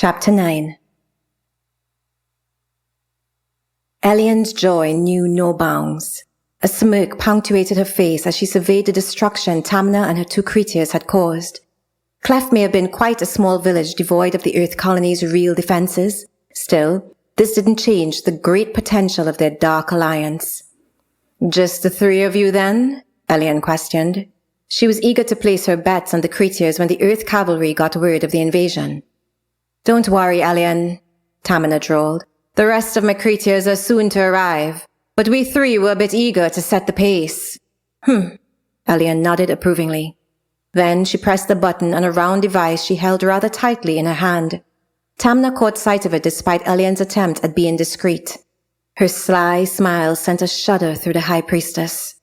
Chapter 9. Elian's joy knew no bounds. A smirk punctuated her face as she surveyed the destruction Tamna and her two creatures had caused. Clef may have been quite a small village devoid of the Earth colony's real defenses. Still, this didn't change the great potential of their dark alliance. "Just the three of you, then?" Elian questioned. She was eager to place her bets on the creatures when the Earth cavalry got word of the invasion. "Don't worry, Elian," Tamina drawled. "The rest of my creatures are soon to arrive, but we three were a bit eager to set the pace." Elian nodded approvingly. Then she pressed the button on a round device she held rather tightly in her hand. Tamna caught sight of it despite Elian's attempt at being discreet. Her sly smile sent a shudder through the High Priestess.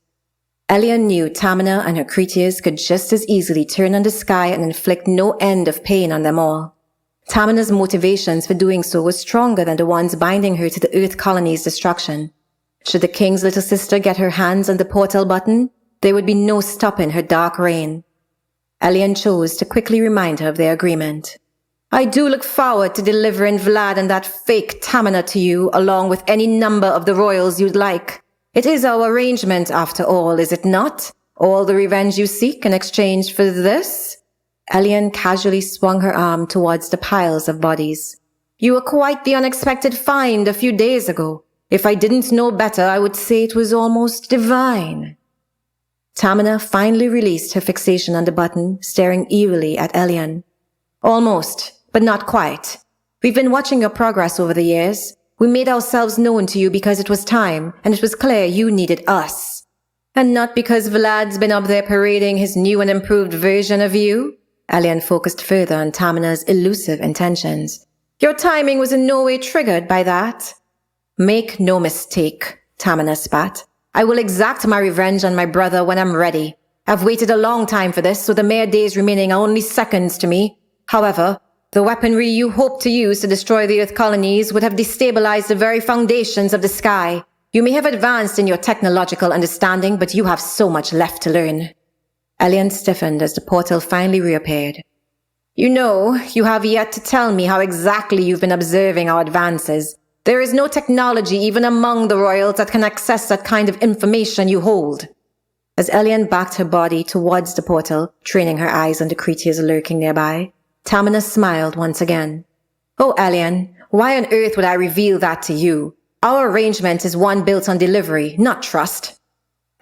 Elian knew Tamina and her creatures could just as easily turn on the sky and inflict no end of pain on them all. Tamina's motivations for doing so were stronger than the ones binding her to the Earth colony's destruction. Should the king's little sister get her hands on the portal button, there would be no stopping her dark reign. Elian chose to quickly remind her of their agreement. "I do look forward to delivering Vlad and that fake Tamina to you, along with any number of the royals you'd like. It is our arrangement, after all, is it not? All the revenge you seek in exchange for this?" Elian casually swung her arm towards the piles of bodies. "You were quite the unexpected find a few days ago. If I didn't know better, I would say it was almost divine." Tamina finally released her fixation on the button, staring eerily at Elian. "Almost, but not quite. We've been watching your progress over the years. We made ourselves known to you because it was time, and it was clear you needed us. And not because Vlad's been up there parading his new and improved version of you." Elian focused further on Tamina's elusive intentions. "Your timing was in no way triggered by that." "Make no mistake," Tamina spat. "I will exact my revenge on my brother when I'm ready. I've waited a long time for this, so the mere days remaining are only seconds to me. However, the weaponry you hope to use to destroy the Earth colonies would have destabilized the very foundations of the sky. You may have advanced in your technological understanding, but you have so much left to learn." Elian stiffened as the portal finally reappeared. "You know, you have yet to tell me how exactly you've been observing our advances. There is no technology even among the royals that can access that kind of information you hold." As Elian backed her body towards the portal, training her eyes on the creatures lurking nearby, Tamina smiled once again. "Oh, Elian, why on earth would I reveal that to you? Our arrangement is one built on delivery, not trust."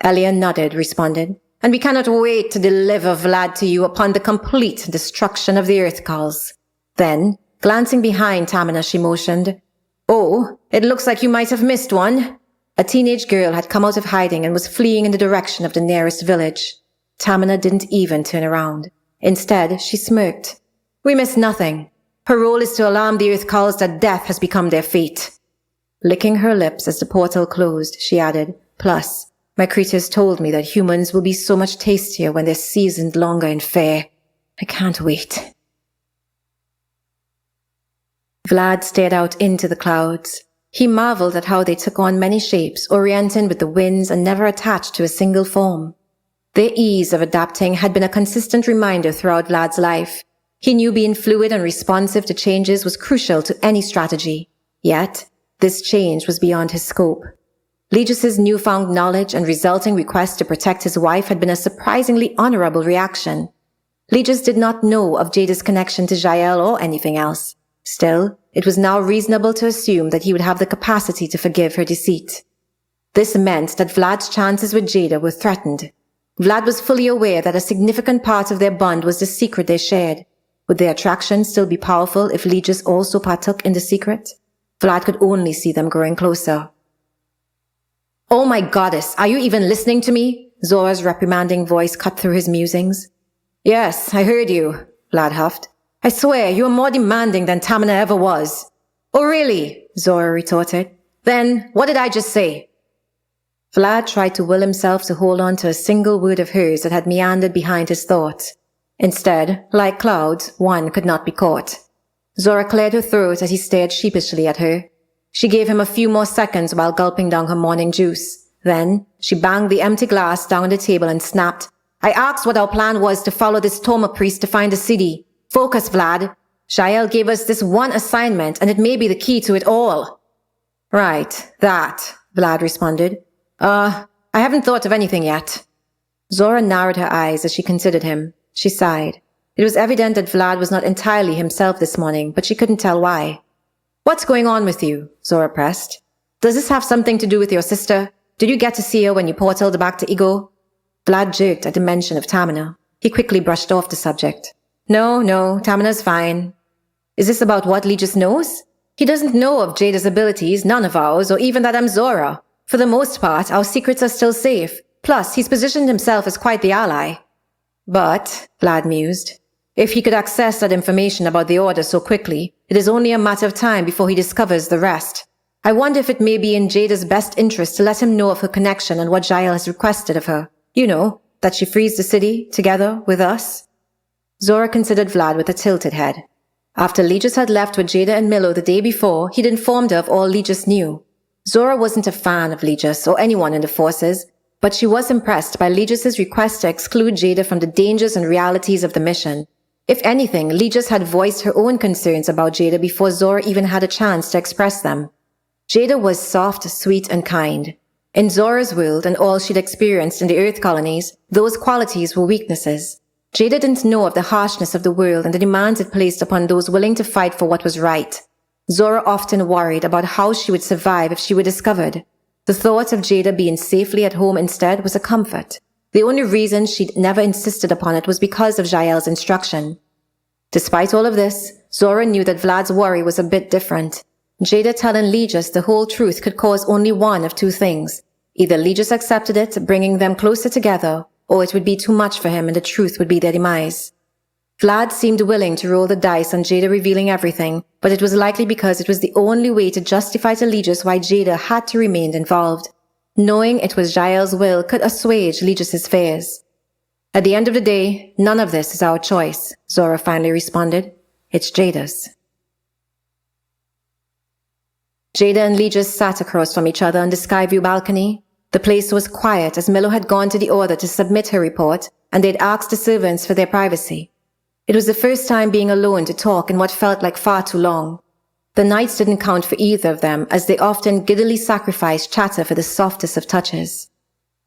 Elian nodded, responded. "And we cannot wait to deliver Vlad to you upon the complete destruction of the Earth Culls." Then, glancing behind Tamina, she motioned, "Oh, it looks like you might have missed one." A teenage girl had come out of hiding and was fleeing in the direction of the nearest village. Tamina didn't even turn around. Instead, she smirked. "We missed nothing. Her role is to alarm the Earth Culls that death has become their fate." Licking her lips as the portal closed, she added, "Plus, my creatures told me that humans will be so much tastier when they're seasoned longer in fare. I can't wait." Vlad stared out into the clouds. He marveled at how they took on many shapes, orienting with the winds and never attached to a single form. Their ease of adapting had been a consistent reminder throughout Vlad's life. He knew being fluid and responsive to changes was crucial to any strategy. Yet, this change was beyond his scope. Legis' newfound knowledge and resulting request to protect his wife had been a surprisingly honorable reaction. Legis did not know of Jada's connection to Jeanelle or anything else. Still, it was now reasonable to assume that he would have the capacity to forgive her deceit. This meant that Vlad's chances with Jada were threatened. Vlad was fully aware that a significant part of their bond was the secret they shared. Would their attraction still be powerful if Legis also partook in the secret? Vlad could only see them growing closer. "Oh my goddess, are you even listening to me?" Zora's reprimanding voice cut through his musings. "Yes, I heard you," Vlad huffed. "I swear, you are more demanding than Tamina ever was." "Oh really?" Zora retorted. "Then, what did I just say?" Vlad tried to will himself to hold on to a single word of hers that had meandered behind his thoughts. Instead, like clouds, one could not be caught. Zora cleared her throat as he stared sheepishly at her. She gave him a few more seconds while gulping down her morning juice. Then, she banged the empty glass down on the table and snapped, "I asked what our plan was to follow this Toma priest to find the city. Focus, Vlad." Jeanelle gave us this one assignment, and it may be the key to it all. Right, that, Vlad responded. I haven't thought of anything yet. Zora narrowed her eyes as she considered him. She sighed. It was evident that Vlad was not entirely himself this morning, but she couldn't tell why. What's going on with you? Zora pressed. Does this have something to do with your sister? Did you get to see her when you portaled back to Ego? Vlad jerked at the mention of Tamina. He quickly brushed off the subject. No, Tamina's fine. Is this about what Legis knows? He doesn't know of Jada's abilities, none of ours, or even that I'm Zora. For the most part, our secrets are still safe. Plus, he's positioned himself as quite the ally. But, Vlad mused, if he could access that information about the Order so quickly, it is only a matter of time before he discovers the rest. I wonder if it may be in Jada's best interest to let him know of her connection and what Jeanelle has requested of her. You know, that she frees the city, together, with us. Zora considered Vlad with a tilted head. After Legis had left with Jada and Milo the day before, he'd informed her of all Legis knew. Zora wasn't a fan of Legis or anyone in the forces, but she was impressed by Legis's request to exclude Jada from the dangers and realities of the mission. If anything, Legis had voiced her own concerns about Jada before Zora even had a chance to express them. Jada was soft, sweet, and kind. In Zora's world and all she'd experienced in the Earth colonies, those qualities were weaknesses. Jada didn't know of the harshness of the world and the demands it placed upon those willing to fight for what was right. Zora often worried about how she would survive if she were discovered. The thought of Jada being safely at home instead was a comfort. The only reason she'd never insisted upon it was because of Jael's instruction. Despite all of this, Zora knew that Vlad's worry was a bit different. Jada telling Legis the whole truth could cause only one of two things. Either Legis accepted it, bringing them closer together, or it would be too much for him and the truth would be their demise. Vlad seemed willing to roll the dice on Jada revealing everything, but it was likely because it was the only way to justify to Legis why Jada had to remain involved. Knowing it was Jael's will could assuage Legis's fears. At the end of the day, none of this is our choice, Zora finally responded. It's Jada's. Jada and Legis sat across from each other on the Skyview balcony. The place was quiet as Milo had gone to the Order to submit her report, and they'd asked the servants for their privacy. It was the first time being alone to talk in what felt like far too long. The nights didn't count for either of them, as they often giddily sacrificed chatter for the softest of touches.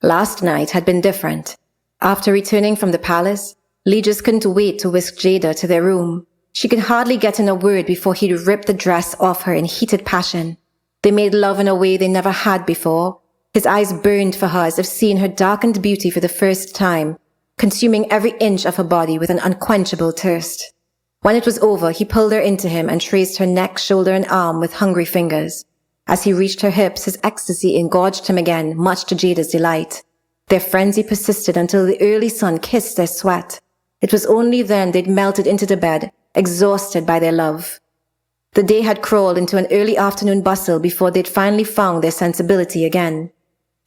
Last night had been different. After returning from the palace, Legis couldn't wait to whisk Jada to their room. She could hardly get in a word before he'd rip the dress off her in heated passion. They made love in a way they never had before. His eyes burned for her as if seeing her darkened beauty for the first time, consuming every inch of her body with an unquenchable thirst. When it was over, he pulled her into him and traced her neck, shoulder, and arm with hungry fingers. As he reached her hips, his ecstasy engorged him again, much to Jada's delight. Their frenzy persisted until the early sun kissed their sweat. It was only then they'd melted into the bed, exhausted by their love. The day had crawled into an early afternoon bustle before they'd finally found their sensibility again.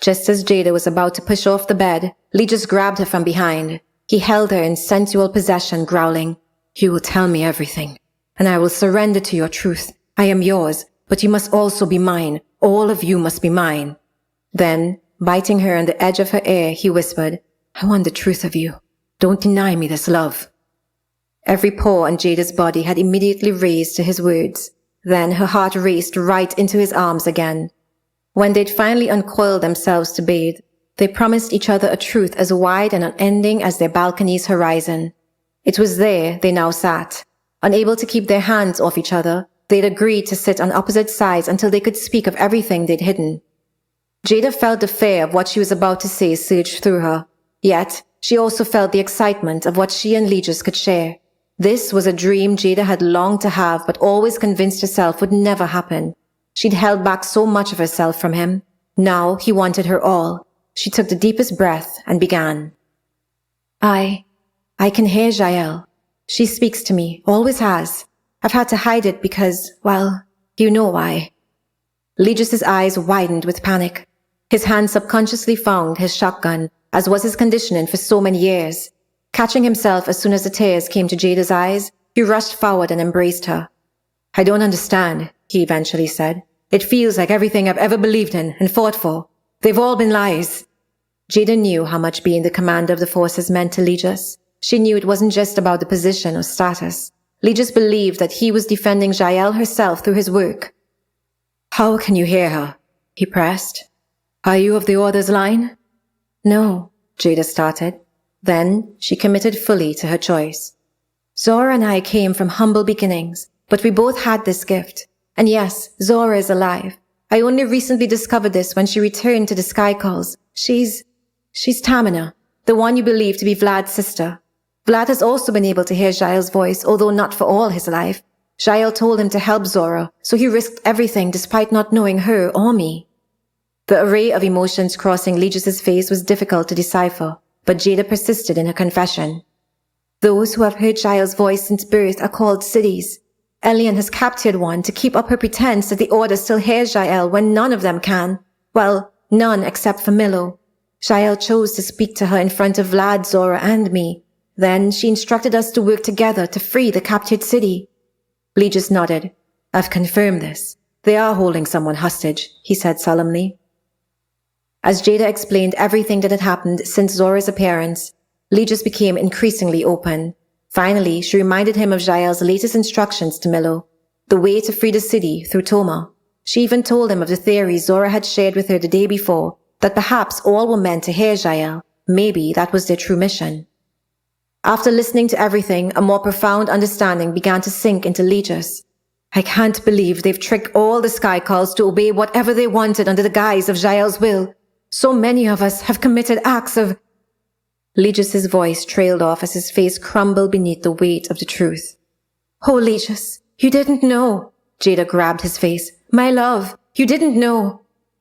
Just as Jada was about to push off the bed, Legis grabbed her from behind. He held her in sensual possession, growling, "You will tell me everything, and I will surrender to your truth. I am yours, but you must also be mine. All of you must be mine." Then, biting her on the edge of her ear, he whispered, "I want the truth of you. Don't deny me this love." Every pore on Jada's body had immediately raised to his words. Then her heart raced right into his arms again. When they'd finally uncoiled themselves to bathe, they promised each other a truth as wide and unending as their balcony's horizon. It was there they now sat. Unable to keep their hands off each other, they'd agreed to sit on opposite sides until they could speak of everything they'd hidden. Jada felt the fear of what she was about to say surge through her. Yet, she also felt the excitement of what she and Legis could share. This was a dream Jada had longed to have but always convinced herself would never happen. She'd held back so much of herself from him. Now he wanted her all. She took the deepest breath and began. I can hear Jael. She speaks to me, always has. I've had to hide it because, well, you know why." Legis's eyes widened with panic. His hand subconsciously found his shotgun, as was his conditioning for so many years. Catching himself as soon as the tears came to Jada's eyes, he rushed forward and embraced her. "I don't understand," he eventually said. "It feels like everything I've ever believed in and fought for. They've all been lies." Jada knew how much being the commander of the forces meant to Legis. She knew it wasn't just about the position or status. Legis believed that he was defending Jeanelle herself through his work. "How can you hear her?" he pressed. "Are you of the Order's line?" "No," Jada started. Then she committed fully to her choice. "Zora and I came from humble beginnings, but we both had this gift. And yes, Zora is alive. I only recently discovered this when she returned to the Sky Calls. She's Tamina, the one you believe to be Vlad's sister. Vlad has also been able to hear Jael's voice, although not for all his life. Jael told him to help Zora, so he risked everything despite not knowing her or me." The array of emotions crossing Legis's face was difficult to decipher, but Jada persisted in her confession. "Those who have heard Jael's voice since birth are called cities. Elian has captured one to keep up her pretense that the Order still hears Jael when none of them can. Well, none except for Milo. Jael chose to speak to her in front of Vlad, Zora, and me. Then she instructed us to work together to free the captured city." Legis nodded. "I've confirmed this. They are holding someone hostage," he said solemnly. As Jada explained everything that had happened since Zora's appearance, Legis became increasingly open. Finally, she reminded him of Jael's latest instructions to Milo, the way to free the city through Toma. She even told him of the theory Zora had shared with her the day before, that perhaps all were meant to hear Jael. Maybe that was their true mission. After listening to everything, a more profound understanding began to sink into Legis. "I can't believe they've tricked all the Sky Calls to obey whatever they wanted under the guise of Jael's will. So many of us have committed acts of—" Legis's voice trailed off as his face crumbled beneath the weight of the truth. "Oh, Legis, you didn't know." Jada grabbed his face. "My love, you didn't know."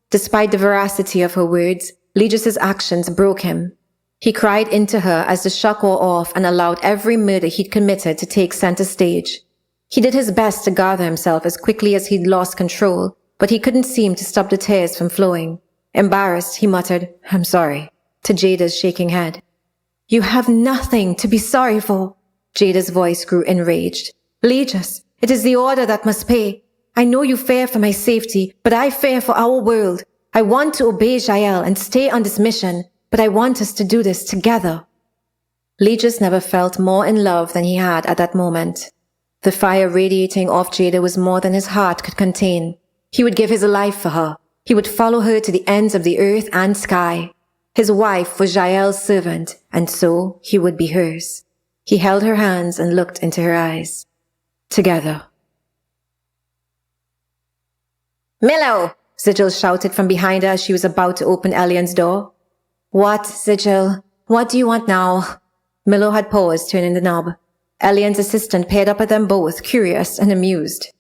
Despite the veracity of her words, Legis's actions broke him. He cried into her as the shock wore off and allowed every murder he'd committed to take center stage. He did his best to gather himself as quickly as he'd lost control, but he couldn't seem to stop the tears from flowing. Embarrassed, he muttered, "I'm sorry," to Jada's shaking head. "You have nothing to be sorry for." Jada's voice grew enraged. "Legis, it is the Order that must pay. I know you fear for my safety, but I fear for our world. I want to obey Jael and stay on this mission, but I want us to do this together." Legis never felt more in love than he had at that moment. The fire radiating off Jada was more than his heart could contain. He would give his life for her. He would follow her to the ends of the earth and sky. His wife was Jael's servant, and so he would be hers. He held her hands and looked into her eyes. Together. "Milo!" Sigil shouted from behind her as she was about to open Elian's door. "What, Sigil? What do you want now?" Milo had paused, turning the knob. Elian's assistant peered up at them both, curious and amused.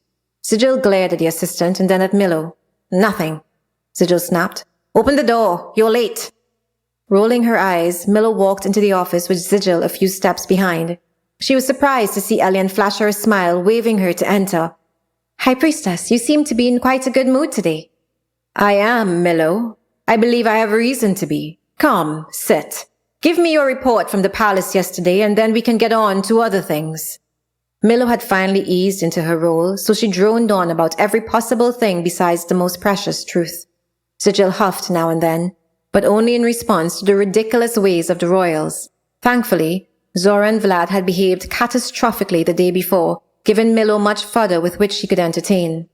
Sigil glared at the assistant and then at Milo. "Nothing," Sigil snapped. "Open the door. You're late." Rolling her eyes, Milo walked into the office with Sigil a few steps behind. She was surprised to see Elian flash her a smile, waving her to enter. "High Priestess, you seem to be in quite a good mood today." "I am, Milo. I believe I have reason to be. Come, sit. Give me your report from the palace yesterday, and then we can get on to other things." Milo had finally eased into her role, so she droned on about every possible thing besides the most precious truth. Sigil huffed now and then, but only in response to the ridiculous ways of the royals. Thankfully, Zora and Vlad had behaved catastrophically the day before, giving Milo much fodder with which she could entertain.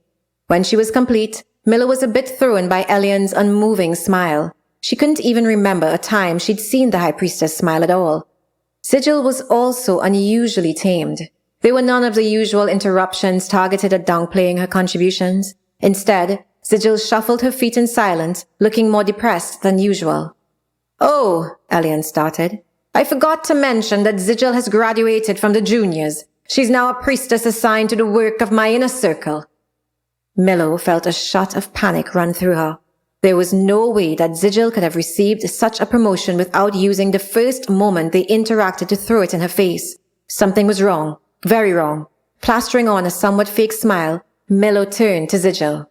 When she was complete, Milo was a bit thrown by Elian's unmoving smile. She couldn't even remember a time she'd seen the High Priestess smile at all. Sigil was also unusually tamed. There were none of the usual interruptions targeted at downplaying her contributions. Instead, Sigil shuffled her feet in silence, looking more depressed than usual. "Oh," Elian started. "I forgot to mention that Sigil has graduated from the juniors. She's now a priestess assigned to the work of my inner circle." Milo felt a shot of panic run through her. There was no way that Sigil could have received such a promotion without using the first moment they interacted to throw it in her face. Something was wrong. Very wrong. Plastering on a somewhat fake smile, Milo turned to Sigil.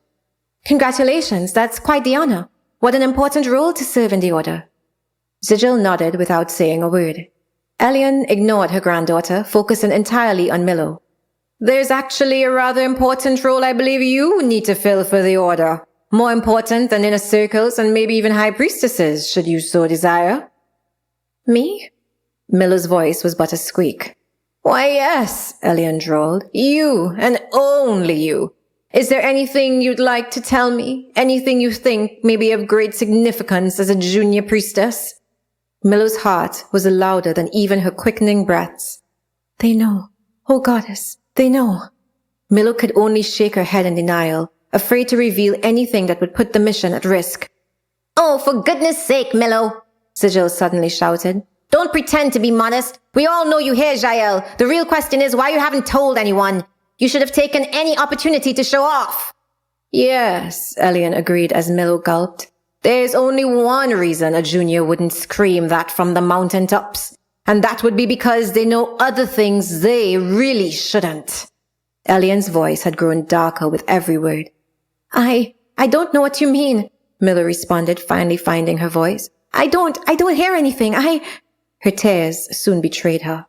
"Congratulations, that's quite the honor. What an important role to serve in the Order." Sigil nodded without saying a word. Elian ignored her granddaughter, focusing entirely on Milo. "There's actually a rather important role I believe you need to fill for the Order. More important than inner circles and maybe even high priestesses, should you so desire." "Me?" Milo's voice was but a squeak. Why, yes, Elian drawled. You, and only you. Is there anything you'd like to tell me? Anything you think may be of great significance as a junior priestess? Millow's heart was louder than even her quickening breaths. They know. Oh, goddess, they know. Millow could only shake her head in denial, afraid to reveal anything that would put the mission at risk. Oh, for goodness sake, Millow, Sigil suddenly shouted. Don't pretend to be modest. We all know you here, Jeanelle. The real question is why you haven't told anyone. You should have taken any opportunity to show off. Yes, Elian agreed as Millow gulped. There's only one reason a junior wouldn't scream that from the mountaintops, and that would be because they know other things they really shouldn't. Elian's voice had grown darker with every word. I don't know what you mean, Miller responded, finally finding her voice. I don't hear anything. Her tears soon betrayed her.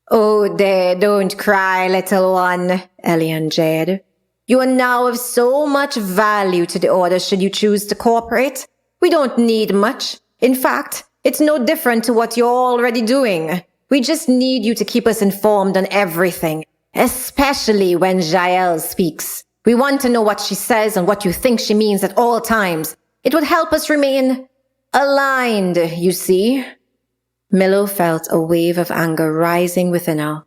Oh, there, don't cry, little one, Elian jeered. You are now of so much value to the Order should you choose to cooperate. We don't need much. In fact, it's no different to what you're already doing. We just need you to keep us informed on everything, especially when Jeanelle speaks. We want to know what she says and what you think she means at all times. It would help us remain aligned, you see. Millow felt a wave of anger rising within her.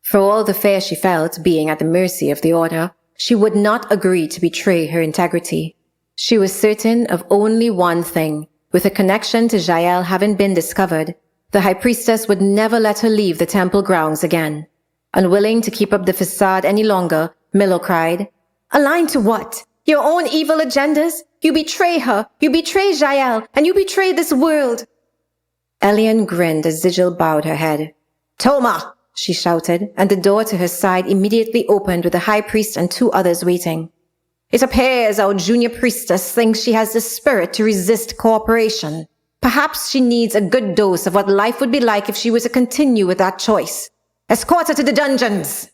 For all the fear she felt being at the mercy of the Order, she would not agree to betray her integrity. She was certain of only one thing. With a connection to Jeanelle having been discovered, the High Priestess would never let her leave the temple grounds again. Unwilling to keep up the facade any longer, Millow cried, Aligned to what? Your own evil agendas? You betray her, you betray Jeanelle, and you betray this world. Elian grinned as Sigil bowed her head. Toma! She shouted, and the door to her side immediately opened with the High Priest and 2 others waiting. It appears our junior priestess thinks she has the spirit to resist cooperation. Perhaps she needs a good dose of what life would be like if she were to continue with that choice. Escort her to the dungeons!